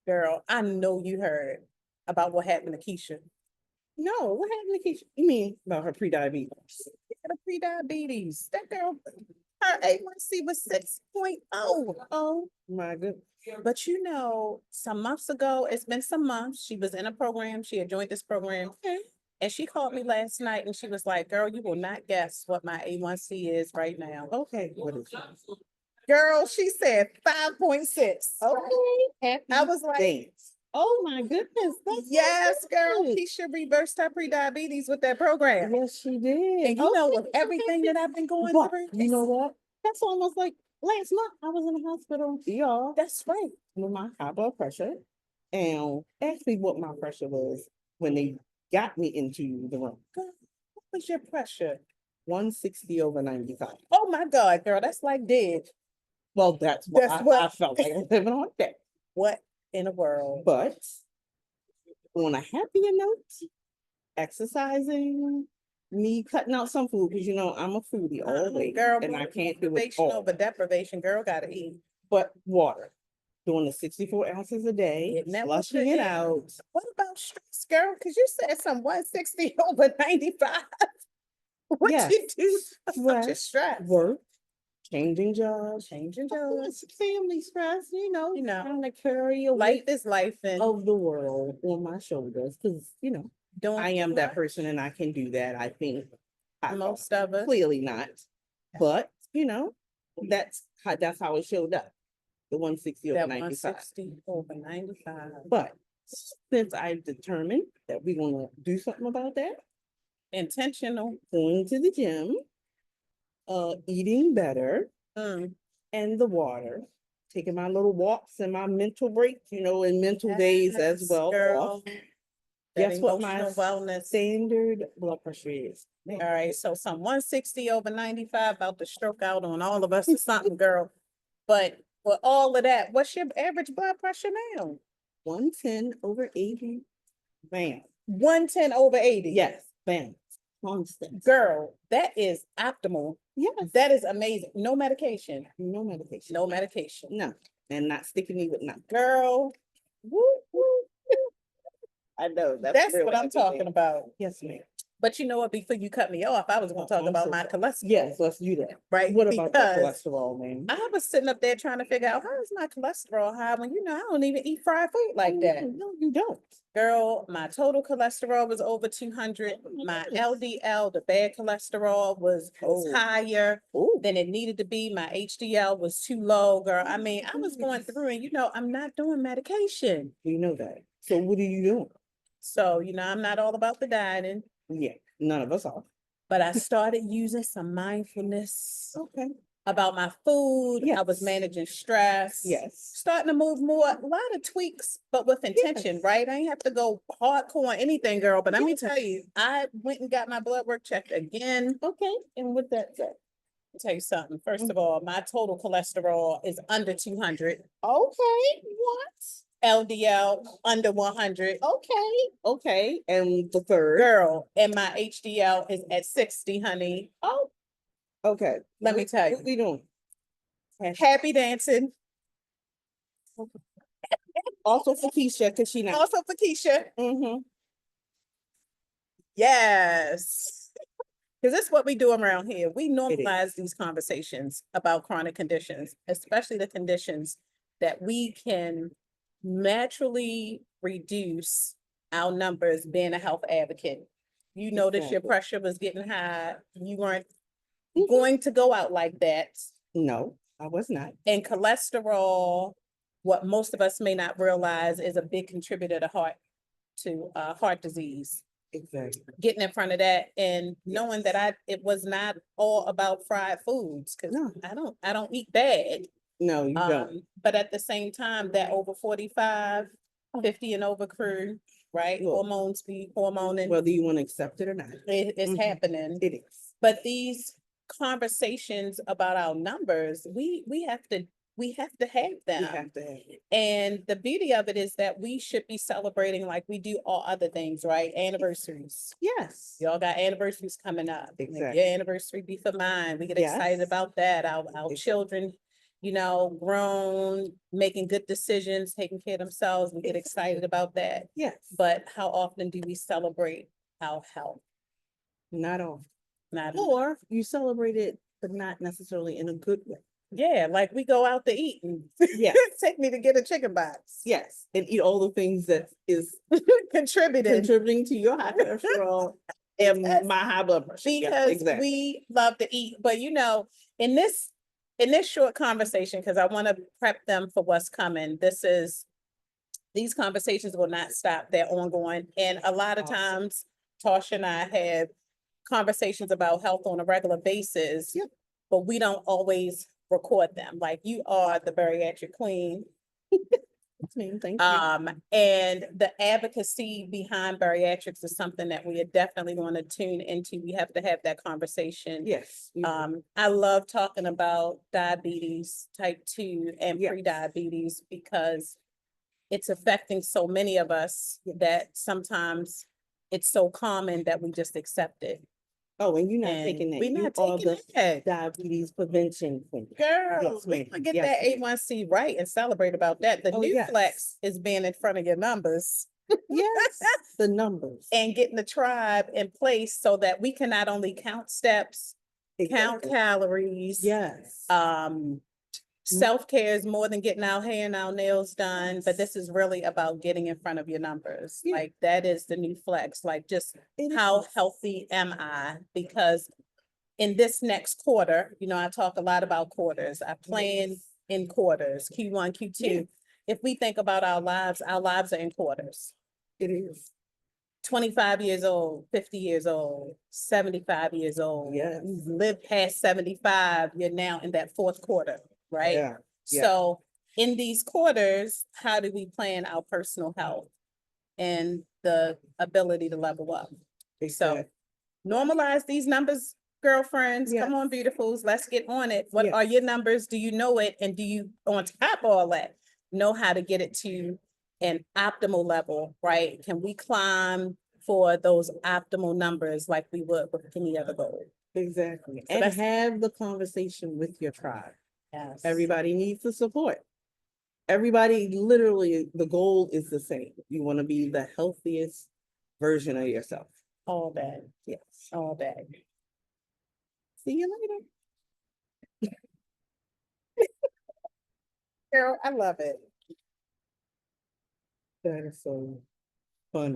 Girl, I know you heard about what happened to Keisha. No, what happened to Keisha? You mean about her pre-diabetes? She had a pre-diabetes. That girl, her A1C was 6.0. Oh my goodness. But you know, some months ago, it's been some months, she was in a program. She had joined this program. Okay. And she called me last night and she was like, girl, you will not guess what my A1C is right now. Okay. What is it? Girl, she said 5.6. Okay. Happy I was like, days. Oh my goodness. That's yes, so girl. good. Keisha reversed her pre-diabetes with that program. Yes, she did. And you know, with Okay, everything okay. that I've been going But through, you know what? That's almost like last month. I was in the hospital, y'all, that's right. with my high blood pressure, and asked me what my pressure was when they got me into the room. Girl, what was your pressure? 160/95. Oh my God, girl, that's like dead. Well, that's what That's what I felt like living on that. what in the world? But on a happier note, exercising, me cutting out some food, because you know I'm a foodie always, Girl, and I can't do it deprivation all. over deprivation, girl, gotta eat. But water, doing the 64 ounces a day, Getting that flushing water it in. out. What about stress, girl? Because you said some 160 over 95. What Yes, you do about your stress, stress? work, changing jobs, Changing of jobs. course, family stress, You know, trying to carry a life weight is life and of the world on my shoulders, because doing I am that person and I can do that. I think most of us. clearly not, but that's how it showed up. The 160 over That 95. 160 over 95. But since I've determined that we're gonna do something about that, Intentional. going to the gym, eating better, Mm. and the water, taking my little walks and my mental breaks, and mental days as Yes, well girl. off. That Guess what my emotional wellness. standard blood pressure is? All right, so some 160 over 95 about to stroke out on all of us or something, girl. But for all of that, what's your average blood pressure now? 110/80. Bam. 110 over 80. Yes, bam. Constant. Girl, that is optimal. Yes. That is amazing. No medication. No medication. No medication. No. And not sticking me with nothing. Girl, woo, woo, woo. I know. That's what I'm talking about. Yes, ma'am. But you know what? Before you cut me off, I was going to talk I'm about so my sorry. cholesterol. Yes, let's do that. Right? What about that Because cholesterol, man? I was sitting up there trying to figure out how is my cholesterol high when I don't even eat fried food like that. No, you don't. Girl, my total cholesterol was over 200. My LDL, the bad cholesterol, was higher than it needed to be. My HDL was too low, girl. I mean, I was going through and I'm not doing medication. You know that. So what are you doing? So, I'm not all about the dieting. Yeah, none of us are. But I started using some mindfulness. Okay. About my food. Yes. I was managing stress. Yes. Starting to move more, a lot of tweaks, but with intention, right? I ain't have to go hardcore on anything, girl. But let me tell you, I went and got my blood work checked again. Okay. And with that said, I'll tell you something. First of all, my total cholesterol is under 200. okay, what? LDL under 100. Okay. And the third. Girl, and my HDL is at 60, honey. Oh, okay. Let me tell you. What we doing? Happy dancing. Also for Keisha, because she not. Also for Keisha. Mm-hmm. Yes. Because that's what we do around here. We normalize these conversations about chronic conditions, especially the conditions that we can naturally reduce our numbers being a health advocate. You notice your pressure was getting high. You weren't going to go out like that. No, I was not. And cholesterol, what most of us may not realize, is a big contributor to heart disease. Exactly. Getting in front of that and knowing that it was not all about fried foods, because I don't eat bad. No, you don't. But at the same time, that over 45, 50 and over crew, right? Look, Hormones be hormoning. Whether you want to accept it or not. It's happening. It is. But these conversations about our numbers, we have to have them. We have to have it. And the beauty of it is that we should be celebrating like we do all other things, right? Anniversaries. Yes. Y'all got anniversaries coming up. Exactly. Like your anniversary be for mine. We get excited about that. Our children grown, making good decisions, taking care of themselves, we get excited about that. Yes, But how often do we celebrate our health? not all. Not, Or you celebrate it, but not necessarily in a good way. yeah, like we go out to eat and Yes. take me to get a chicken box. Yes, and eat all the things that is Contributed. contributing to your high cholesterol and my high blood pressure. Yes, Because exactly. we love to eat, but in this short conversation, because I want to prep them for what's coming, these conversations will not stop. They're ongoing. And a lot of Awesome. times, Tasha and I have conversations about health on a regular basis, Yep. but we don't always record them. Like, you are the bariatric queen. That's me. Thank you. And the advocacy behind bariatrics is something that we are definitely going to tune into. We have to have that conversation. Yes. I love talking about diabetes, type 2 and Yes. pre-diabetes, because it's affecting so many of us that sometimes it's so common that we just accept it. Oh, and you're not And taking that. we're You not are taking the it. diabetes prevention queen. Girl, Yes, we ma'am. gonna get Yes, that ma'am. A1C right and celebrate about that. The Oh, new yes. flex is being in front of your numbers. Yes, the numbers. And getting the tribe in place so that we can not only count steps, count Exactly. calories. Yes. Self-care is more than getting our hair and our nails done, but this is really about getting in front of your numbers. Yeah. Like, that is the new flex. Like, just It how is. healthy am I? Because in this next quarter, I talk a lot about quarters. I plan Yes. in quarters, Q1, Q2. Yeah. If we think about our lives are in quarters. It is. 25 years old, 50 years old, 75 years old. Yes. You've lived past 75, you're now in that fourth quarter, right? Yeah. Yeah. So in these quarters, how do we plan our personal health and the ability to level up? Exactly. So normalize these numbers, girlfriends. Yes. Come on, beautifuls, let's get on it. What Yes. are your numbers? Do you know it? And do you, on top of all that, know how to get it to an optimal level, right? Can we climb for those optimal numbers like we would with any other goal? Exactly. So And that's- have the conversation with your tribe. Yes. Everybody needs the support. Everybody, literally, the goal is the same. You want to be the healthiest version of yourself. All day. Yes. All day. See you later. Girl, I love it. That is so funny.